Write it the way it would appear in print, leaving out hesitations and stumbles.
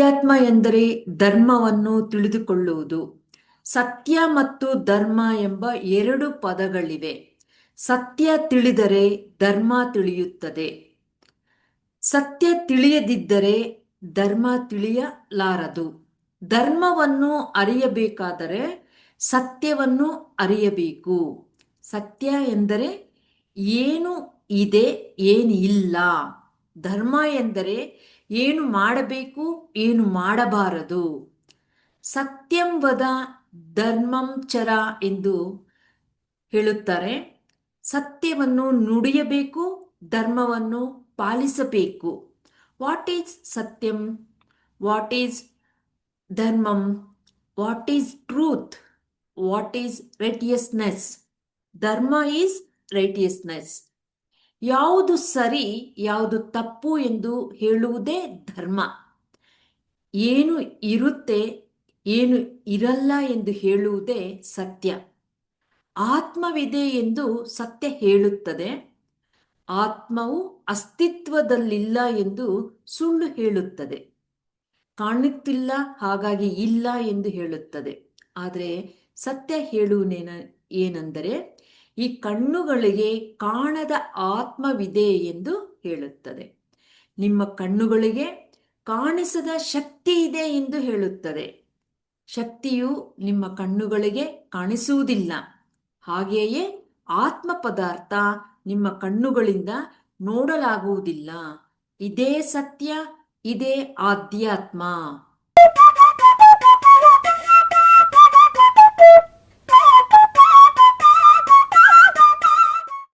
ಅಧ್ಯಾತ್ಮ ಎಂದರೆ ಧರ್ಮವನ್ನು ತಿಳಿದುಕೊಳ್ಳುವುದು. ಸತ್ಯ ಮತ್ತು ಧರ್ಮ ಎಂಬ ಎರಡು ಪದಗಳಿವೆ. ಸತ್ಯ ತಿಳಿದರೆ ಧರ್ಮ ತಿಳಿಯುತ್ತದೆ. ಸತ್ಯ ತಿಳಿಯದಿದ್ದರೆ ಧರ್ಮ ತಿಳಿಯಲಾರದು. ಧರ್ಮವನ್ನು ಅರಿಯಬೇಕಾದರೆ ಸತ್ಯವನ್ನು ಅರಿಯಬೇಕು. ಸತ್ಯ ಎಂದರೆ ಏನು ಇದೆ, ಏನು ಇಲ್ಲ. ಧರ್ಮ ಎಂದರೆ ಏನು ಮಾಡಬೇಕು, ಏನು ಮಾಡಬಾರದು. ಸತ್ಯಂ ವದ ಧರ್ಮಂ ಚರ ಎಂದು ಹೇಳುತ್ತಾರೆ. ಸತ್ಯವನ್ನು ನುಡಿಯಬೇಕು, ಧರ್ಮವನ್ನು ಪಾಲಿಸಬೇಕು. What is satyam? What is dharmam? What is truth? What is righteousness? Dharma is righteousness. ಯಾವುದು ಸರಿ, ಯಾವುದು ತಪ್ಪು ಎಂದು ಹೇಳುವುದೇ ಧರ್ಮ. ಏನು ಇರುತ್ತೆ, ಏನು ಇರಲ್ಲ ಎಂದು ಹೇಳುವುದೇ ಸತ್ಯ. ಆತ್ಮವಿದೆ ಎಂದು ಸತ್ಯ ಹೇಳುತ್ತದೆ. ಆತ್ಮವು ಅಸ್ತಿತ್ವದಲ್ಲಿಲ್ಲ ಎಂದು ಸುಳ್ಳು ಹೇಳುತ್ತದೆ. ಕಾಣುತ್ತಿಲ್ಲ, ಹಾಗಾಗಿ ಇಲ್ಲ ಎಂದು ಹೇಳುತ್ತದೆ. ಆದರೆ ಸತ್ಯ ಏನೆಂದರೆ ಈ ಕಣ್ಣುಗಳಿಗೆ ಕಾಣದ ಆತ್ಮವಿದೆ ಎಂದು ಹೇಳುತ್ತದೆ. ನಿಮ್ಮ ಕಣ್ಣುಗಳಿಗೆ ಕಾಣಿಸದ ಶಕ್ತಿ ಇದೆ ಎಂದು ಹೇಳುತ್ತದೆ. ಶಕ್ತಿಯು ನಿಮ್ಮ ಕಣ್ಣುಗಳಿಗೆ ಕಾಣಿಸುವುದಿಲ್ಲ. ಹಾಗೆಯೇ ಆತ್ಮ ಪದಾರ್ಥ ನಿಮ್ಮ ಕಣ್ಣುಗಳಿಂದ ನೋಡಲಾಗುವುದಿಲ್ಲ. ಇದೇ ಸತ್ಯ, ಇದೇ ಆಧ್ಯಾತ್ಮ.